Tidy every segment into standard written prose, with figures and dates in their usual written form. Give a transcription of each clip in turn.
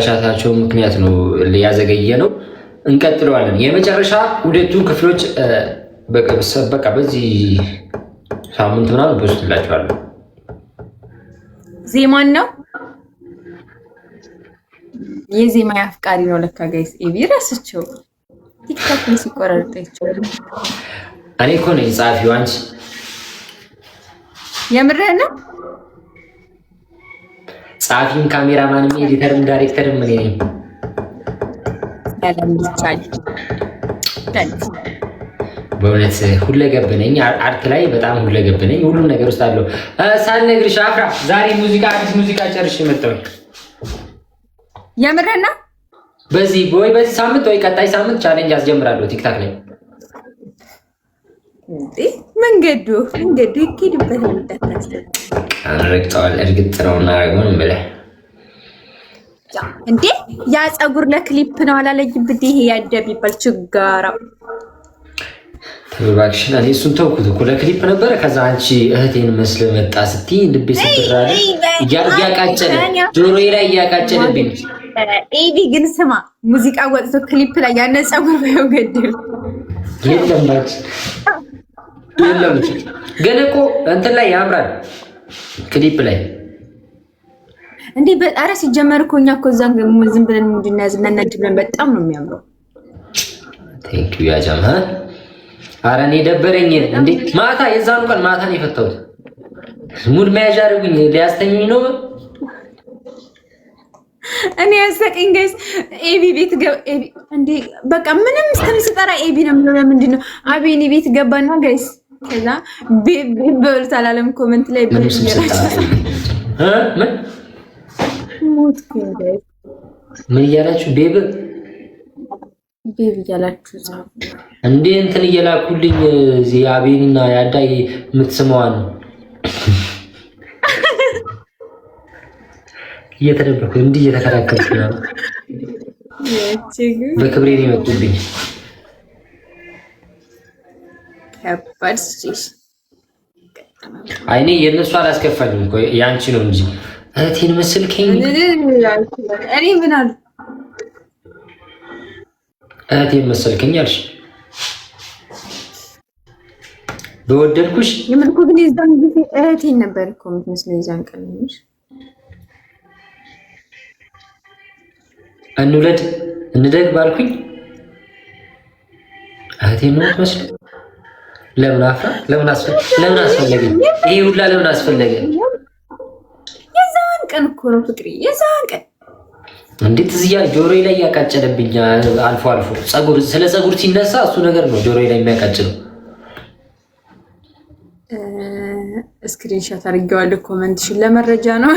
ሻታቸው ምክንያት ነው ያዘገየ ነው። እንቀጥለዋለን። የመጨረሻ ሁለቱን ክፍሎች በቃ በዚህ ሳምንት ምናምን በውስጥላችኋለሁ። ዜማን ነው የዜማ አፍቃሪ ነው ለካ ጋይስ። ኤቢ ራስቸው ቲክቶክ ላይ ሲቆራርጣቸው እኔ እኮ ነኝ ጻፊው። አንቺ የምርህ ነው? ጻፊም ካሜራማንም ኤዲተርም ዳይሬክተርም ምን ነኝ? ያለም ይቻል በእውነት ሁለገብ ነኝ። አርት ላይ በጣም ሁለገብ ነኝ። ሁሉም ነገር ውስጥ አለው። ሳልነግርሽ አፍራ ዛሬ ሙዚቃ አዲስ ሙዚቃ ጨርሼ መጣሁ። የምርህ ነው? በዚህ ሳምንት ወይ ቀጣይ ሳምንት ቻሌንጅ አስጀምራለሁ ቲክታክ ላይ። መንገዱ ይኬድበታል። ረግጠዋል። እርግጥ ነው እናደርገውን ብለህ እንዴ ያ ፀጉር ለክሊፕ ነው አላለኝም። ይሄ ያደብ ይባል ችጋራ ተባክሽና እኔ እሱን ተውኩት እኮ ለክሊፕ ነበረ። ከዛ አንቺ እህቴን መስለ መጣ ስትይ ልቤ ሲበራለ እያቃጨለ ጆሮዬ ላይ እያቃጨለብኝ። ኤቢ ግን ስማ ሙዚቃ ወጥቶ ክሊፕ ላይ ያነ ፀጉር ነው ገደል የለም ግን እኮ እንትን ላይ ያምራል ክሊፕ ላይ እንዴ። በጣራ ሲጀመር እኮ እኛ እኮ እዛም ዝም ብለን እንድናዝና እናድብለን በጣም ነው የሚያምረው። ቴንክ ዩ ያጃም ኧረ እኔ ደበረኝ እንዴ ማታ የዛኑ ቀን ማታ ነው የፈታሁት። ሙድ መያዣ አድርጉኝ ሊያስተኙኝ ነው እኔ ያሰቀኝ ጋይስ። ኤቢ ቤት ኤቢ እንዴ በቃ ምንም እስከምስጠራ ኤቢ ነው የምለው። ለምንድን ነው አቤኔ ቤት ገባና ጋይስ ከዛ በልት አላለም ኮሜንት ላይ ምን እያላችሁ ቤብ እያላችሁ እንዴ እንትን እየላኩልኝ እዚህ አቤኒና ያዳይ የምትስመዋን እየተደበኩ እንዲህ እየተከራከርኩ ነው። በክብሬ ነው የመጡብኝ። አይኔ የእነሱ አላስከፋኝም እኮ ያንቺ ነው እንጂ እህቴን መስልከኝ። እኔ ምን አሉ እህቴን መሰልከኝ አልሽ። በወደድኩሽ የምልኩ ግን የዛን ጊዜ እህቴን ነበር እኮ የምትመስለው። የዛን ቀን ነሽ እንውለድ እንደግ ባልኩኝ እህቴን ነው የምትመስለው። ለምን አፍራ ለምን አስፈለገ ይሄ ሁላ ለምን አስፈለገ? የዛን ቀን እኮ ነው ፍቅሬ፣ የዛን ቀን እንዴት እዚያ ጆሮዬ ላይ ያቃጨለብኝ አልፎ አልፎ ስለ ፀጉር ሲነሳ እሱ ነገር ነው ጆሮዬ ላይ የሚያቃጭለው። ስክሪንሾት አድርጌዋለሁ ኮሜንትሽን ለመረጃ ነው።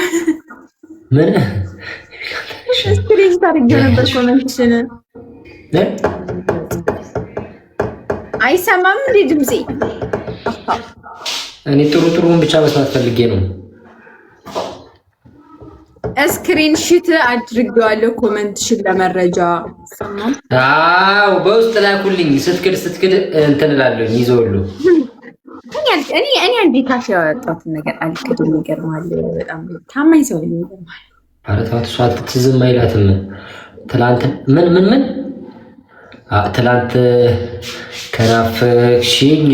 ምን ስክሪንሾት አድርጌው ነበር ኮሜንትሽን። አይሰማም እንዴ ድምጼ? እኔ ጥሩን ብቻ መስማት ፈልጌ ነው። ስክሪንሾት አድርጌዋለሁ ኮሜንትሽን ለመረጃ። አዎ በውስጥ ላኩልኝ። ስትክድ እንትን እላለሁ ይዘውሉ። እኔ አንዴ ካሽ ያወጣሁትን ነገር አልክድም። ይገርማል። በጣም ታማኝ ሰው ነው። ይገርማል። አረታት እሷ ትዝም አይላትም። ትላንት ምን ትላንት ከናፈቅሽኝ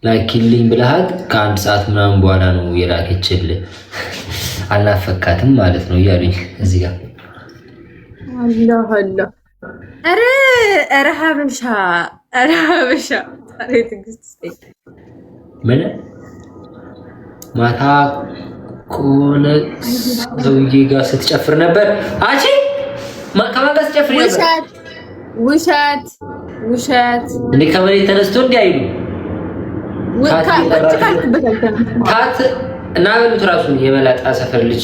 ላኪልኝ ብለሃት ከአንድ ሰዓት ምናምን በኋላ ነው የላከችልህ። አልናፈካትም ማለት ነው እያሉኝ እዚህ ጋር አላህ ኧረ ሀበሻ ምን ማታ ከሆነ ሰውዬ ጋር ስትጨፍር ነበር። አንቺ ከማን ጋር ስትጨፍር ነበር? ውሸት እንዴ! ከመሬት ተነስቶ እንዲህ አይሉ ታት እና በሉት ራሱን የመላጣ ሰፈር ልጅ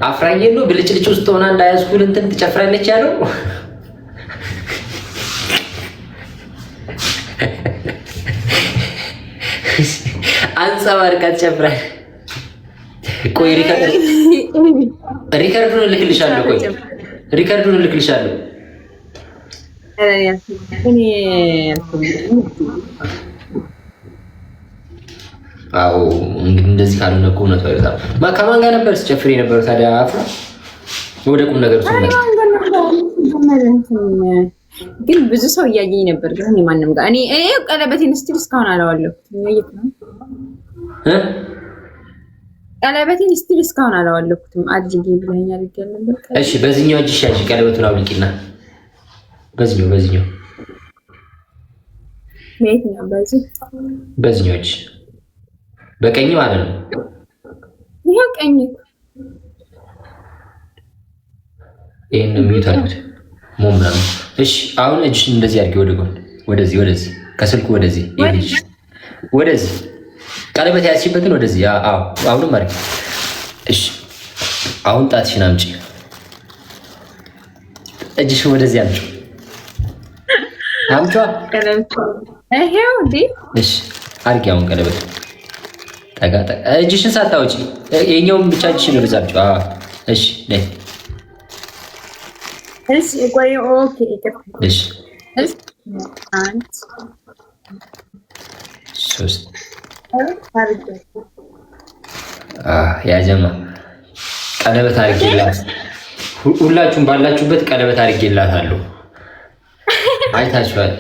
አፍራኝ ነው። ብልጭልጭ ውስጥ ሆና እንዳያስኩል እንትን ትጨፍራለች ያለው አንጸባርቃ ትጨፍራለች። ቆይ ሪከርዱን እልክልሻለሁ። ቆይ ሪከርዱን እልክልሻለሁ። አዎ እንግዲህ እንደዚህ ካልሆነ እኮ እውነቱ አይወጣም። ከማን ጋር ነበር ስጨፍር የነበረው ታዲያ? አፍራ ወደ ቁም ነገሩ ግን ብዙ ሰው እያየኝ ነበር። ግን ማንም ጋር እኔ ቀለበቴን ስቲል እስካሁን አላዋለኩትም። ቀለበቴን ስቲል እስካሁን አላዋለኩትም። አድርጌ ብለኸኝ አድርጌ ነበር። እሺ በዚህኛው እጅሽ ያዥ ቀለበቱን አውልቂና፣ በዚህኛው በየትኛው? በዚህኛው እጅ በቀኝ ማለት ነው። ይሄው ቀኝ። ይሄን ሚዩት አድርግ ሞምናም። እሺ አሁን እጅሽን እንደዚህ አድርጊ፣ ወደ ጎን፣ ወደዚህ ከስልኩ ወደዚህ፣ ወደዚህ ቀለበት ያዝሽበትን ወደዚህ። አዎ አሁንም አድርጊ። እሺ አሁን ጣትሽን አምጪ፣ እጅሽን ወደዚህ አምጪ። አምጪ ቀለበት ይሄው እንዴ። እሺ አድርጊ አሁን ቀለበት ጠጋ እጅሽን ሳታውጪ የኛውን ብቻ እጅሽን ወደዛ አምጪ። እሺ ነይ። እሺ ቆይ ኦኬ። እሺ እሺ 1 3 ያጀማ ቀለበት አድርጌላት፣ ሁላችሁም ባላችሁበት ቀለበት አድርጌላታለሁ። አይታችኋል፣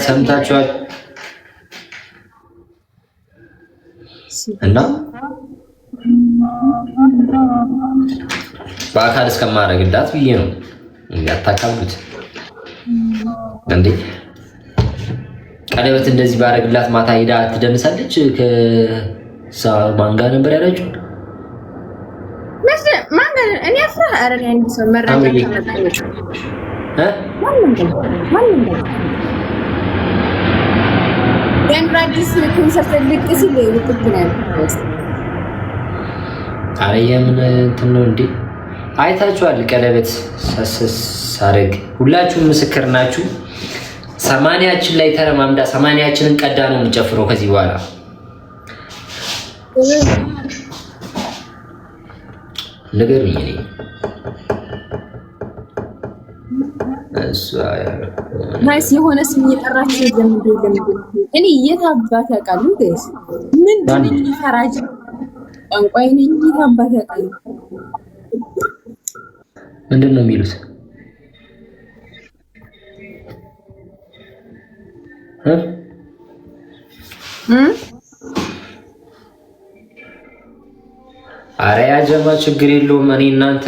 ሰምታችኋል። እና በአካል እስከማደርግላት ብዬ ነው። ያታካሉት እንዴ? ቀለበት እንደዚህ ባደርግላት ማታ ሄዳ ትደንሳለች። ከማን ጋር ነበር ያላችሁ? እኔ አፍራ አረን አንድ ሰው መረጃ ተመጣጣኝ አዲስ ኮንሰርት ልቅ ሲል ውጥብናል። ኧረ የምን እንትን ነው እንዴ? አይታችኋል። ቀለበት ሳረግ ሁላችሁም ምስክር ናችሁ። 80ያችን ላይ ተረማምዳ 80ያችንን ቀዳ ነው የምንጨፍረው ከዚህ በኋላ። ንገሩኝ። ናይስ የሆነ ስም እየጠራችሁ እኔ የት አባት ያውቃሉ? ጋይስ ምንድን ነው ፈራጅ ጠንቋይ ነኝ? የት አባት ያውቃሉ? ምንድን ነው የሚሉት? አረ ያጀማ ችግር የለውም። እኔ እናንተ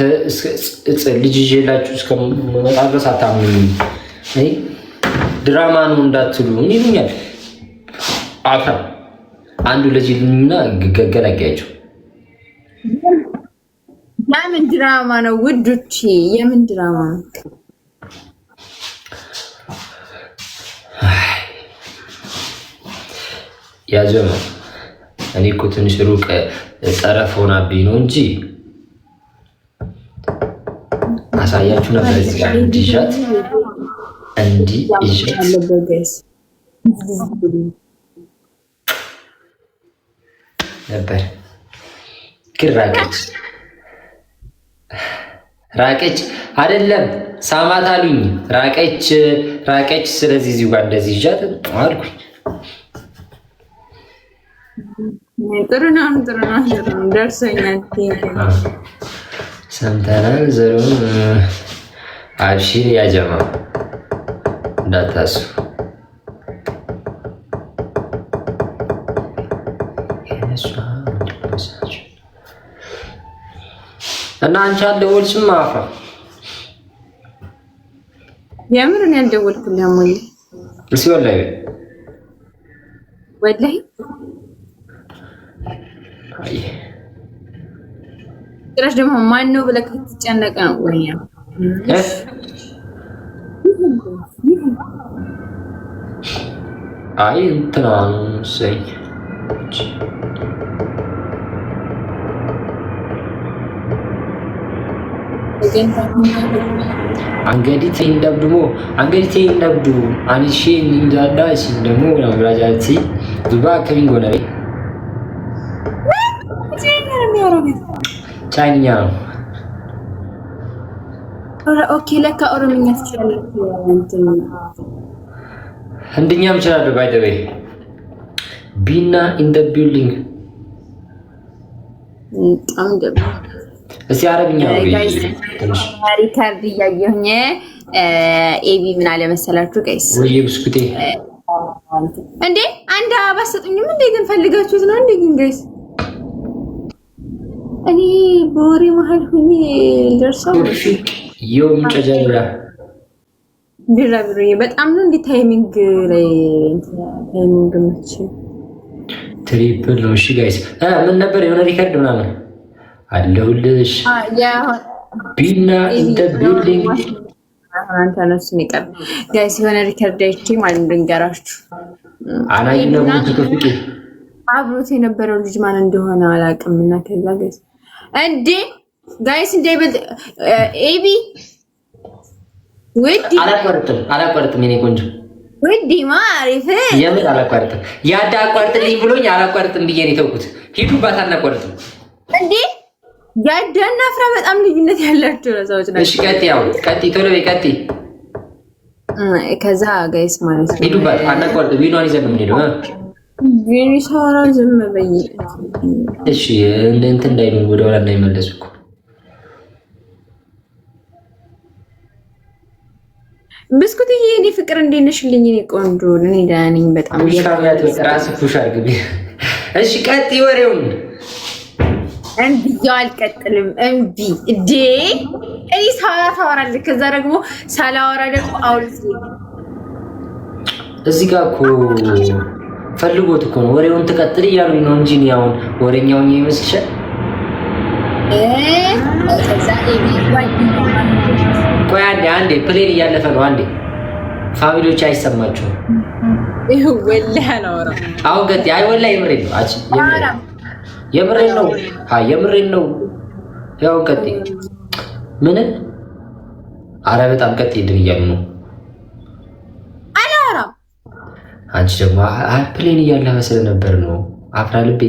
ልጅ ይዤላችሁ እስከመጣ ድረስ አታምኑኝ። ድራማ ነው እንዳትሉ ምን ይሉኛል። አፍራ አንዱ ልጅ ይሉኝና ገላጋያቸው። የምን ድራማ ነው ውዶቼ? የምን ድራማ ነው? ያጀማ እኔ እኮ ትንሽ ሩቅ ጠረፍ ሆናብኝ ነው እንጂ አሳያችሁ ነበር። እዚህ ጋር እንዲሻት እንዲህ ይሻት ነበር። ግን ራቀች አይደለም ሳማት አሉኝ። ራቀች። ስለዚህ እዚሁ ጋር እንደዚህ ይሻት አልኩኝ። ጥሩ ነው ደርሶኛል። ሰምተናል። ዘሩን አብሽር ያጀማ እንዳታስቡ። እና አንቺ አልደወልሽም? አፍራ የምርን ያልደወልኩልህ ሞኝ እሺ። ወላሂ ጭራሽ ደግሞ ማን ነው ብለህ ከተጨነቀ ነው ወይ? አይ እንትና ሰይ አንገዲቴ እንደብዱ አንሺ እንዳዳሽ ደሞ ናብራጃቲ ዱባ ከሚንጎነሬ ቻይኛ ነው። ኦኬ ለካ ኦሮምኛ ትችላለህ። ህንድኛም እችላለሁ። ባይ ዘ ወይ ቢና ኢን ዘ ቢልዲንግ እስቲ አረብኛ ሪካርድ እያየሁኝ ኤቢ ምን አለ መሰላችሁ ጋይስ? ወይ ብስኩቴ እንዴ አንድ አበባ ሰጡኝም እንዴ? ግን ፈልጋችሁት ነው እንዴ? ግን ጋይስ እኔ በወሬ መሀል ሁኜ ደርሰው የውም ጨጀራ ቢራቢሮ በጣም ነው እንዴ ታይሚንግ ላይ ታይሚንግ ምች ትሪፕል ነው። እሺ ጋይስ ምን ነበር የሆነ ሪከርድ ምናምን አለሁልሽ። ቢና ኢን ዘ ቢልዲንግ አንተ ነስ ንቀር ጋይስ የሆነ ሪከርድ አይቼ ማለት ልንገራችሁ። አናይ ነው ተከፍቂ አብሮት የነበረው ልጅ ማን እንደሆነ አላውቅም። እና ከዛ ጋይስ እንዴ ጋይስ እንዴ ኤቢ ወዲ አላቋርጥም የኔ ቆንጆ ወዲ ማሪፍ የምን አላቋርጥም። ያዳ አቋርጥልኝ ብሎኝ አላቋርጥም ብዬ ነው የተውኩት። ሂዱባት አላቋርጥም እንዴ ያዳና ፍራ በጣም ልዩነት ያላቸው ሰዎች ናቸው። እሺ ቀጥ ቶሎ በይ ቀጥ። ከዛ ጋይስ ማለት ነው ሂዱባት አላቋርጥም። ቢኗን ይዘን ነው የምንሄደው። ቢኒ ሳራ ዝም በይ እሺ። እንትን እንዳይሉ ወደ ኋላ እንዳይመለሱ እኮ ብስኩት የኔ ፍቅር እንዴት ነሽልኝ? እኔ ቆንጆ እኔ ደህና ነኝ በጣም ራስ ፑሽ አድርግ። እሺ ቀጥ ወሬውን እንቢ አልቀጥልም። እንቢ እዴ እኔ ታወራለህ። ከዛ ደግሞ ሳላወራ ደግሞ አውልት እዚህ ጋር እኮ ፈልጎት እኮ ነው ወሬውን ትቀጥል እያሉኝ ነው እንጂ አሁን ወሬኛውን ይመስልሻል? ቆይ አንዴ ፕሌን እያለፈ ነው። አንዴ ፋሚሊዎች አይሰማችሁም? ወላሂ አላወራም። አሁን ገጥ አይ ወላሂ የምሬን ነው። አጭ የምሬን ነው። አይ የምሬን ነው። ያው ቀጥ ምን አረ በጣም ቀጥ ይድን እያሉ ነው። አላወራም። አንቺ ደግሞ ፕሌን እያለፈ ስለነበር ነው አፍራ ልቤ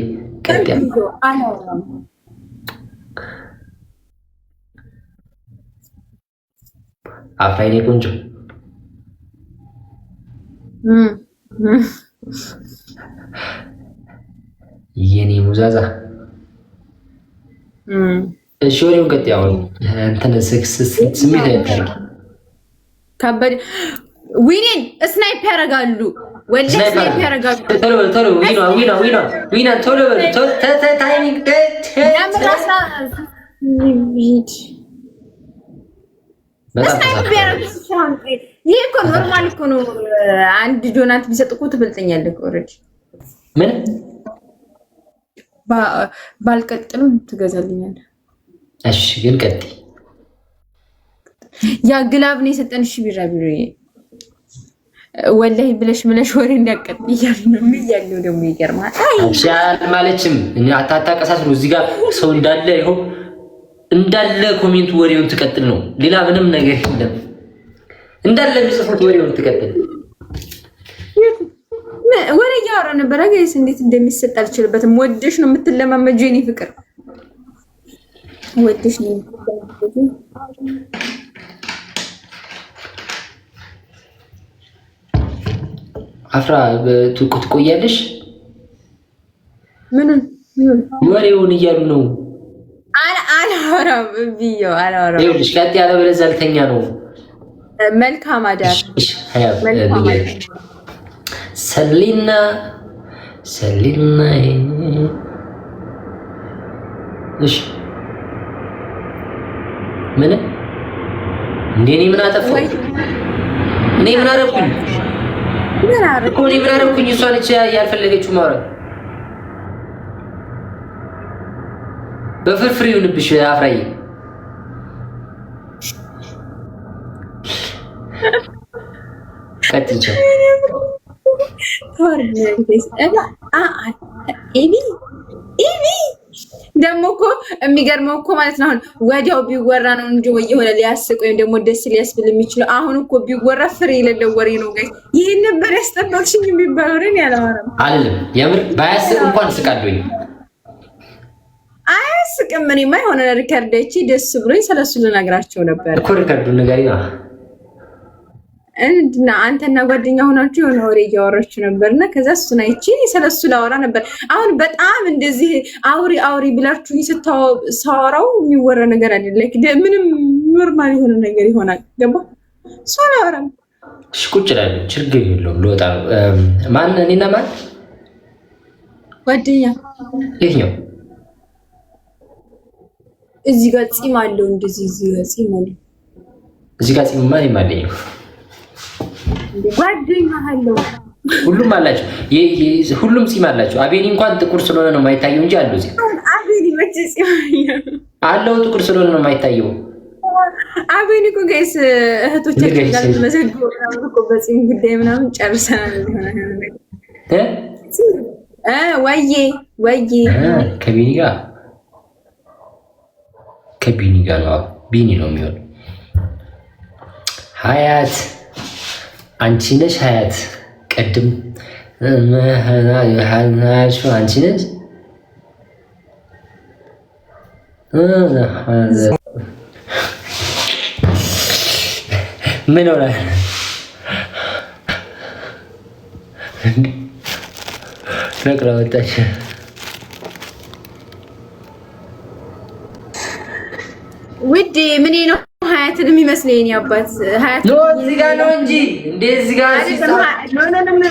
ቀጥ ያ አላወራም። አፍራይኔ ቆንጆ የኔ ሙዛዛ እሺ ወሬውን ቀጥ ያው እንትን ስሜት አይታርግ ከበደ ዊኒን ስናይፕ ያደርጋሉ። ወላሂ ስናይፕ ያደርጋሉ። ቶሎ ዊና ቶሎ ታይሚንግ ይሄ እኮ ኖርማል እኮ ነው። አንድ ዶናት ቢሰጥ እኮ ትበልጠኛለህ። ኦልሬዲ ምን ባልቀጥልም ትገዛልኛለህ። እሺ ግን ቀጥይ። ያ ግላብ ነው የሰጠን። እሺ ቢራቢሮ ወላሂ ብለሽ ወሬ እንዳቀጥይ እያሉ ነው የሚያለው። ደግሞ ይገርማል። እሺ አልማለችም እኛ አታጣቀሳስ ነው። እዚህ ጋር ሰው እንዳለ ይኸው እንዳለ ኮሜንት ወሬውን ትቀጥል ነው። ሌላ ምንም ነገር የለም። እንዳለ ቢጽፉት ወሬውን ትቀጥል። ወሬ እያወራ ነበር ጋይስ። እንዴት እንደሚሰጥ አልችልበትም። ወደሽ ነው የምትለማመጂው የኔ ፍቅር፣ ወደሽ ነው የምትለማመጂው። አፍራ ትቆያለሽ። ምኑን ወሬውን እያሉ ነው። አላወራም ብዬው አላወራም። ይኸውልሽ ቀጥ ያለ በለዛ ልተኛ ነው። መልካም አዳር። ሰሊና እሺ ምን እንዴ? እኔ ምን አጠፋሁ? እኔ ምን አደረኩኝ? እኔ ምን አደረኩኝ? እሷ ነች ያልፈለገችው ማውራት። በፍርፍር ይሁንብሽ አፍራዬ። ቀጥታ ኤቢ ደግሞ እኮ የሚገርመው እኮ ማለት ነው። አሁን ወዲያው ቢወራ ነው እንጂ ወይ የሆነ ሊያስቅ ወይም ደግሞ ደስ ሊያስብል የሚችለው አሁን እኮ ቢወራ ፍሬ የሌለው ወሬ ነው ጋይስ። ይሄን ነበር ያስጠበቅሽኝ የሚባለው ወሬ ያላወራም አይደለም። የምር ባያስቅ እንኳን ስቃለኝ። አያስቅም። እኔማ የሆነ ሪከርድ አይቼ ደስ ብሎኝ ስለሱ ልነግራቸው ነበር እኮ። ሪከርዱን ንገሪና እና አንተና ጓደኛ ሆናችሁ የሆነ ወሬ እያወራችሁ ነበርና ከዛ እሱን አይቼ ስለሱ ላወራ ነበር። አሁን በጣም እንደዚህ አውሪ ብላችሁ ሳወራው የሚወራ ነገር አይደለም። ምንም ኖርማል የሆነ ነገር ይሆናል። ገባ እሱ አላወራም። እሺ ቁጭ እላለሁ፣ ችግር የለውም። ልወጣ ነው። ማን? እኔና ማን? ጓደኛ። የትኛው? እዚህ ጋር ፂም አለው። እንደዚህ እዚህ ጋር ፂም አለው። እዚህ ጋር ፂም ማን ይማለኝ? ጓደኛ አለው። ሁሉም አላቸው። ሁሉም ፂም አላቸው። አቤኒ እንኳን ጥቁር ስለሆነ ነው የማይታየው እንጂ አለው። እዚህ አቤኒ መቼ ፂም አለው? ጥቁር ስለሆነ ነው የማይታየው። አቤኒ እኮ ጋይስ እህቶቻችን ጋር ተመዘግቦ እኮ በፂም ጉዳይ ምናምን ጨርሰናል። ወይዬ ከቢኒ ጋር ነው። ቢኒ ነው የሚሆነው። ሀያት አንቺ ነሽ። ሀያት ቅድም አንቺ ነሽ። ምን ሆነ? ነቅላ ወጣች። ውዴ ምን ነው ሀያትን የሚመስለኝ አባት ሀያት ነው እዚህ ጋር ነው እንጂ እንደዚህ ጋር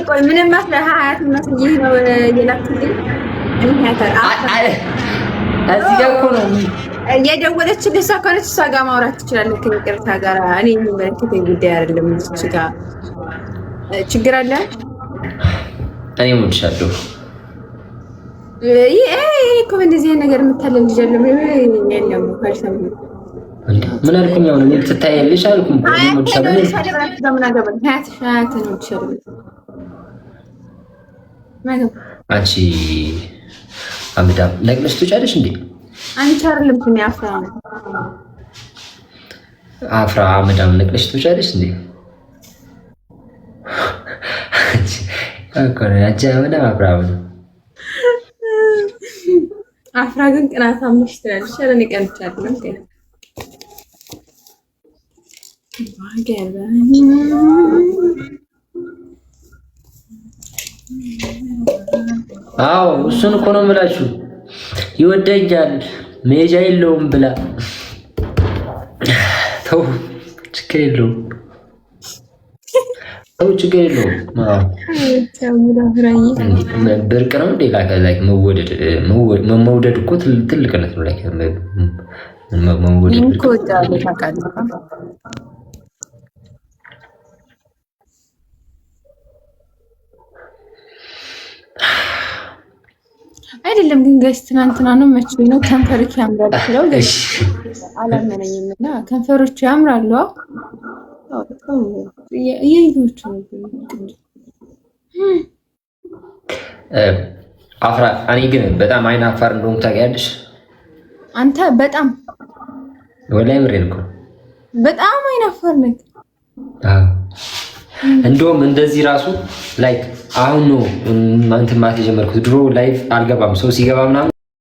ቆይ ምንም መስለ ሀያት መስዬ ነው የላክልኝ። እዚህ ጋር እኮ ነው የደወለችልህ እሷ ከሆነች እሷ ጋር ማውራት ትችላለህ። ከይቅርታ ጋር እኔ የሚመለከተኝ ጉዳይ አይደለም። እዚህ ጋር ችግር አለ። እኔ እሞትሻለሁ። ይሄ እኮ እንደዚህ ነገር የምታለል ልጅ አለ የለም ካልሰም ምን አልኩኝ? አሁን እኔ ትታያለሽ አልኩኝ። እሞትሻለሁ። አንቺ አምዳም ነቅለሽ ትወጫለሽ እንዴ? አንቺ አይደለም ከኔ አፍራ አምዳም ነቅለሽ ትወጫለሽ እንዴ? አንቺ አምዳም አፍራ ግን ቅናት አምሽ ትላለሽ። እኔ ቀንቻለሁ እንዴ? አዎ እሱን እኮ ነው የምላችሁ። ይወደኛል መሄጃ የለውም ብላ ተው፣ ችግር የለውም። ችግር የለውም። ብርቅ ነው እንዴ? መውደድ እኮ ትልቅነት ነው። መውደድ አይደለም ግን ጋይስ ትናንትና ነው መቼ ነው ከንፈሮች ያምራሉ ብለው አላመነኝም እና ከንፈሮች ያምራሉ። የይሁት አፍራ እኔ ግን በጣም አይን አፋር እንደሆንኩ ታውቂያለሽ። አንተ በጣም ወላሂ ምሬን እኮ በጣም አይን አፋር ነህ። እንደውም እንደዚህ ራሱ ላይክ አሁን ነው እንትን ማለት የጀመርኩት። ድሮ ላይፍ አልገባም። ሰው ሲገባ ምናምን